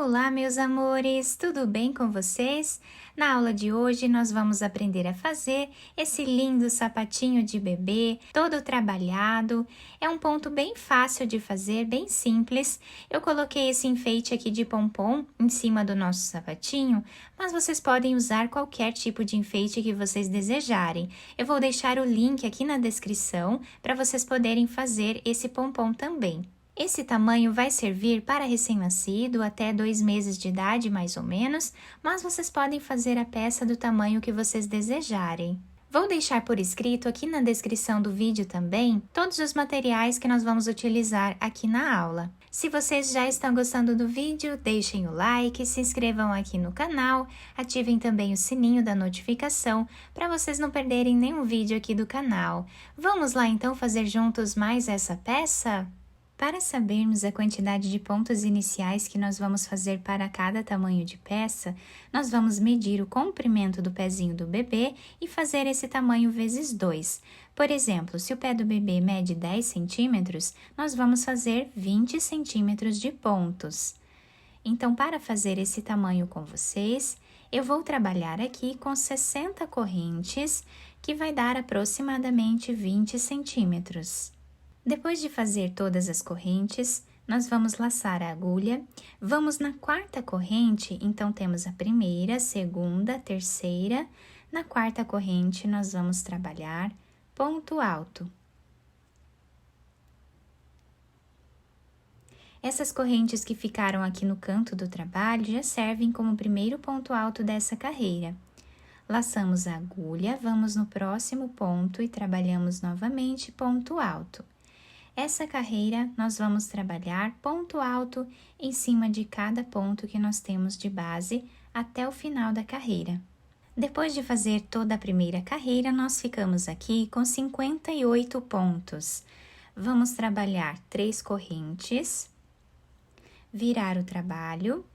Olá, meus amores, tudo bem com vocês? Na aula de hoje, nós vamos aprender a fazer esse lindo sapatinho de bebê, todo trabalhado. É um ponto bem fácil de fazer, bem simples. Eu coloquei esse enfeite aqui de pompom em cima do nosso sapatinho, mas vocês podem usar qualquer tipo de enfeite que vocês desejarem. Eu vou deixar o link aqui na descrição para vocês poderem fazer esse pompom também. Esse tamanho vai servir para recém-nascido até 2 meses de idade, mais ou menos, mas vocês podem fazer a peça do tamanho que vocês desejarem. Vou deixar por escrito aqui na descrição do vídeo também todos os materiais que nós vamos utilizar aqui na aula. Se vocês já estão gostando do vídeo, deixem o like, se inscrevam aqui no canal, ativem também o sininho da notificação para vocês não perderem nenhum vídeo aqui do canal. Vamos lá então fazer juntos mais essa peça? Para sabermos a quantidade de pontos iniciais que nós vamos fazer para cada tamanho de peça, nós vamos medir o comprimento do pezinho do bebê e fazer esse tamanho vezes 2. Por exemplo, se o pé do bebê mede 10 centímetros, nós vamos fazer 20 centímetros de pontos. Então, para fazer esse tamanho com vocês, eu vou trabalhar aqui com 60 correntes, que vai dar aproximadamente 20 centímetros. Depois de fazer todas as correntes, nós vamos laçar a agulha. Vamos na quarta corrente, então temos a primeira, segunda, terceira. Na quarta corrente, nós vamos trabalhar ponto alto. Essas correntes que ficaram aqui no canto do trabalho já servem como primeiro ponto alto dessa carreira. Laçamos a agulha, vamos no próximo ponto e trabalhamos novamente ponto alto. Essa carreira, nós vamos trabalhar ponto alto em cima de cada ponto que nós temos de base até o final da carreira. Depois de fazer toda a primeira carreira, nós ficamos aqui com 58 pontos. Vamos trabalhar 3 correntes, virar o trabalho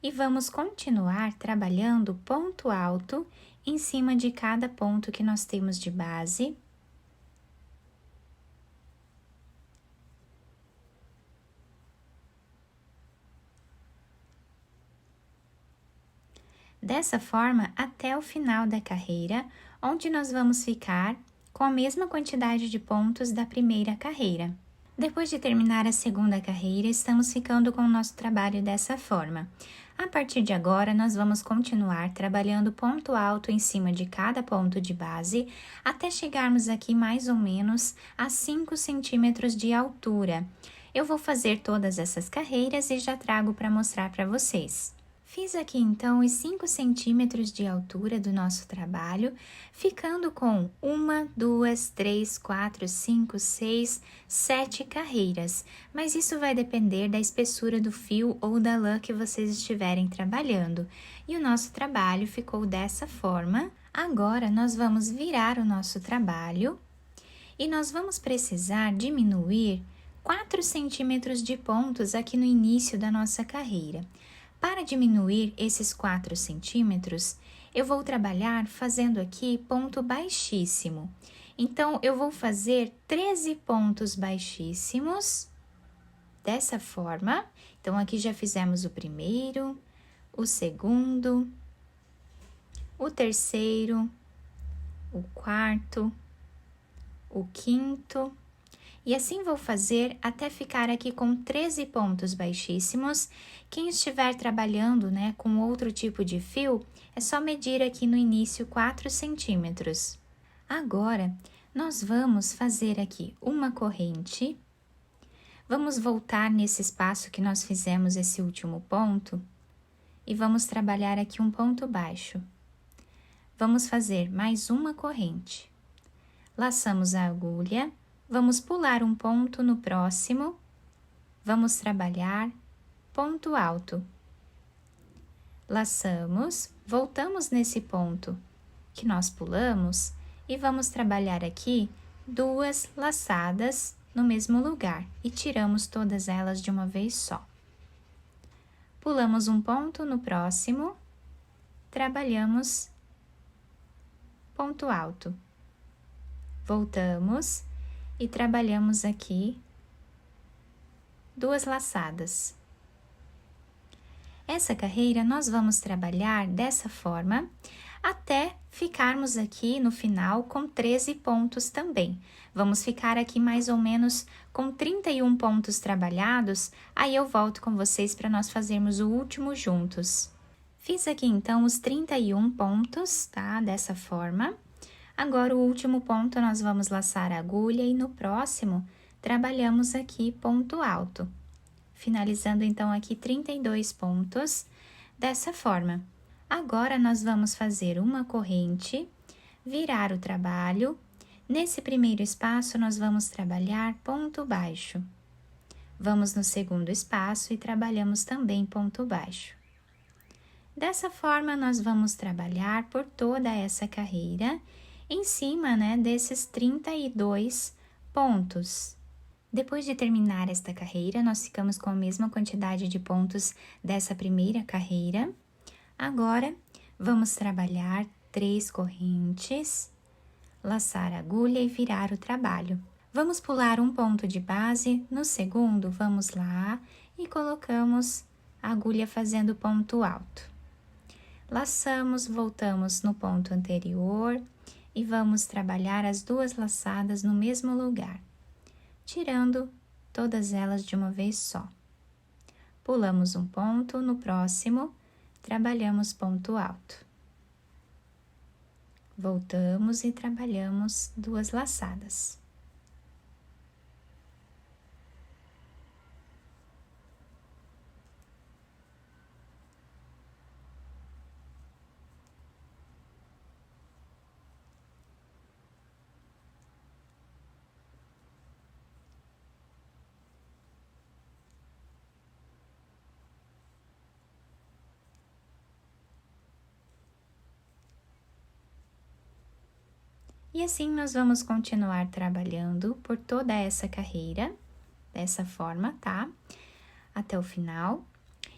e vamos continuar trabalhando ponto alto em cima de cada ponto que nós temos de base. Dessa forma, até o final da carreira, onde nós vamos ficar com a mesma quantidade de pontos da primeira carreira. Depois de terminar a segunda carreira, estamos ficando com o nosso trabalho dessa forma. A partir de agora, nós vamos continuar trabalhando ponto alto em cima de cada ponto de base, até chegarmos aqui mais ou menos a 5 centímetros de altura. Eu vou fazer todas essas carreiras e já trago para mostrar para vocês. Fiz aqui então os 5 centímetros de altura do nosso trabalho, ficando com 1, 2, 3, 4, 5, 6, 7 carreiras, mas isso vai depender da espessura do fio ou da lã que vocês estiverem trabalhando. E o nosso trabalho ficou dessa forma. Agora, nós vamos virar o nosso trabalho e nós vamos precisar diminuir 4 centímetros de pontos aqui no início da nossa carreira. Para diminuir esses 4 centímetros, eu vou trabalhar fazendo aqui ponto baixíssimo. Então, eu vou fazer 13 pontos baixíssimos, dessa forma. Então, aqui já fizemos o primeiro, o segundo, o terceiro, o quarto, o quinto. E assim vou fazer até ficar aqui com 13 pontos baixíssimos. Quem estiver trabalhando, com outro tipo de fio, é só medir aqui no início 4 centímetros. Agora, nós vamos fazer aqui uma corrente. Vamos voltar nesse espaço que nós fizemos esse último ponto e vamos trabalhar aqui um ponto baixo. Vamos fazer mais uma corrente. Laçamos a agulha. Vamos pular um ponto no próximo, vamos trabalhar ponto alto. Laçamos, voltamos nesse ponto que nós pulamos e vamos trabalhar aqui 2 laçadas no mesmo lugar e tiramos todas elas de uma vez só. Pulamos um ponto no próximo, trabalhamos ponto alto. Voltamos e trabalhamos aqui 2 laçadas. Essa carreira nós vamos trabalhar dessa forma até ficarmos aqui no final com 13 pontos também. Vamos ficar aqui mais ou menos com 31 pontos trabalhados, aí eu volto com vocês para nós fazermos o último juntos. Fiz aqui então os 31 pontos, tá? Dessa forma. Agora o último ponto nós vamos laçar a agulha e no próximo trabalhamos aqui ponto alto. Finalizando então aqui 32 pontos dessa forma. Agora nós vamos fazer uma corrente, virar o trabalho. Nesse primeiro espaço nós vamos trabalhar ponto baixo. Vamos no segundo espaço e trabalhamos também ponto baixo. Dessa forma nós vamos trabalhar por toda essa carreira em cima, né, desses 32 pontos. Depois de terminar esta carreira, nós ficamos com a mesma quantidade de pontos dessa primeira carreira. Agora, vamos trabalhar 3 correntes, laçar a agulha e virar o trabalho. Vamos pular um ponto de base, no segundo, vamos lá e colocamos a agulha fazendo ponto alto. Laçamos, voltamos no ponto anterior e vamos trabalhar as 2 laçadas no mesmo lugar, tirando todas elas de uma vez só. Pulamos um ponto, no próximo, trabalhamos ponto alto. Voltamos e trabalhamos 2 laçadas. E assim nós vamos continuar trabalhando por toda essa carreira, dessa forma, tá? Até o final.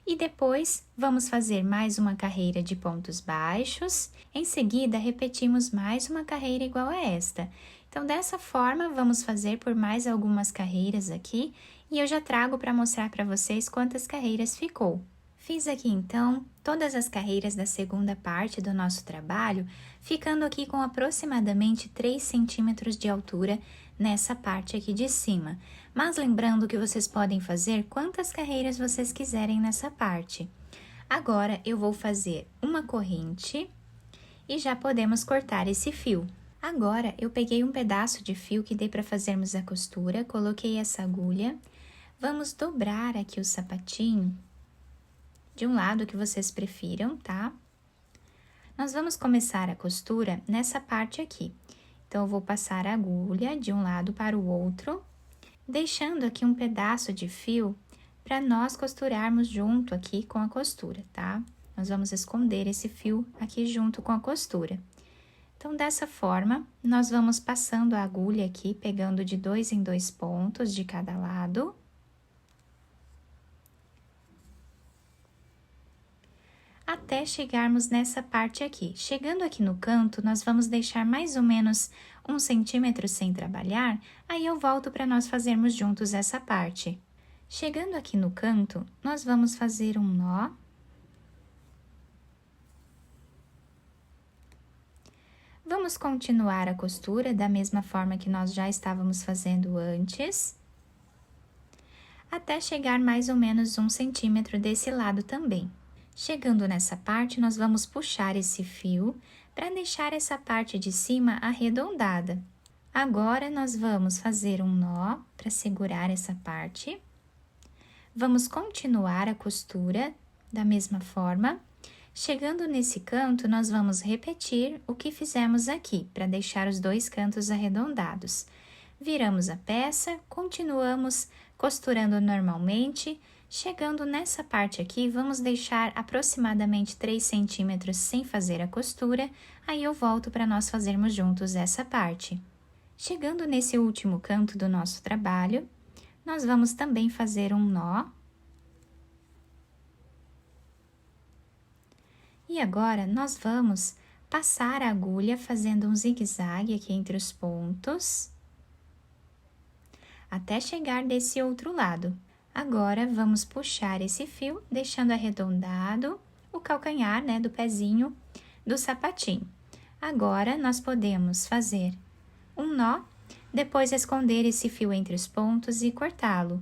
E depois, vamos fazer mais uma carreira de pontos baixos. Em seguida, repetimos mais uma carreira igual a esta. Então, dessa forma, vamos fazer por mais algumas carreiras aqui. E eu já trago para mostrar para vocês quantas carreiras ficou. Fiz aqui, então, todas as carreiras da segunda parte do nosso trabalho, ficando aqui com aproximadamente 3 centímetros de altura nessa parte aqui de cima. Mas lembrando que vocês podem fazer quantas carreiras vocês quiserem nessa parte. Agora, eu vou fazer uma corrente e já podemos cortar esse fio. Agora, eu peguei um pedaço de fio que dê para fazermos a costura, coloquei essa agulha. Vamos dobrar aqui o sapatinho de um lado que vocês prefiram, tá? Nós vamos começar a costura nessa parte aqui. Então, eu vou passar a agulha de um lado para o outro, deixando aqui um pedaço de fio para nós costurarmos junto aqui com a costura, tá? Nós vamos esconder esse fio aqui junto com a costura. Então, dessa forma, nós vamos passando a agulha aqui, pegando de 2 em 2 pontos de cada lado. Até chegarmos nessa parte aqui. Chegando aqui no canto, nós vamos deixar mais ou menos 1 centímetro sem trabalhar, aí eu volto para nós fazermos juntos essa parte. Chegando aqui no canto, nós vamos fazer um nó. Vamos continuar a costura da mesma forma que nós já estávamos fazendo antes, até chegar mais ou menos 1 centímetro desse lado também. Chegando nessa parte, nós vamos puxar esse fio para deixar essa parte de cima arredondada. Agora, nós vamos fazer um nó para segurar essa parte. Vamos continuar a costura da mesma forma. Chegando nesse canto, nós vamos repetir o que fizemos aqui, para deixar os 2 cantos arredondados. Viramos a peça, continuamos costurando normalmente. Chegando nessa parte aqui, vamos deixar aproximadamente 3 centímetros sem fazer a costura, aí eu volto para nós fazermos juntos essa parte. Chegando nesse último canto do nosso trabalho, nós vamos também fazer um nó. E agora, nós vamos passar a agulha fazendo um zigue-zague aqui entre os pontos, até chegar desse outro lado. Agora, vamos puxar esse fio, deixando arredondado o calcanhar, né, do pezinho do sapatinho. Agora, nós podemos fazer um nó, depois esconder esse fio entre os pontos e cortá-lo.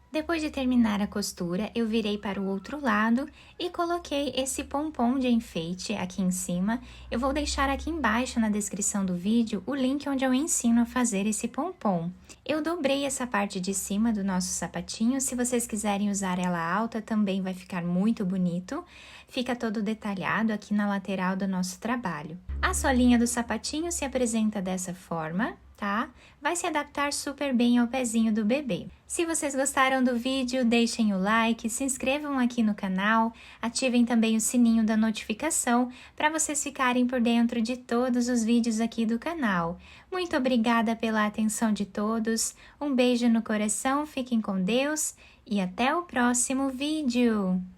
Depois de terminar a costura, eu virei para o outro lado e coloquei esse pompom de enfeite aqui em cima. Eu vou deixar aqui embaixo na descrição do vídeo o link onde eu ensino a fazer esse pompom. Eu dobrei essa parte de cima do nosso sapatinho, se vocês quiserem usar ela alta também vai ficar muito bonito. Fica todo detalhado aqui na lateral do nosso trabalho. A solinha do sapatinho se apresenta dessa forma, tá? Vai se adaptar super bem ao pezinho do bebê. Se vocês gostaram do vídeo, deixem o like, se inscrevam aqui no canal, ativem também o sininho da notificação para vocês ficarem por dentro de todos os vídeos aqui do canal. Muito obrigada pela atenção de todos, um beijo no coração, fiquem com Deus e até o próximo vídeo!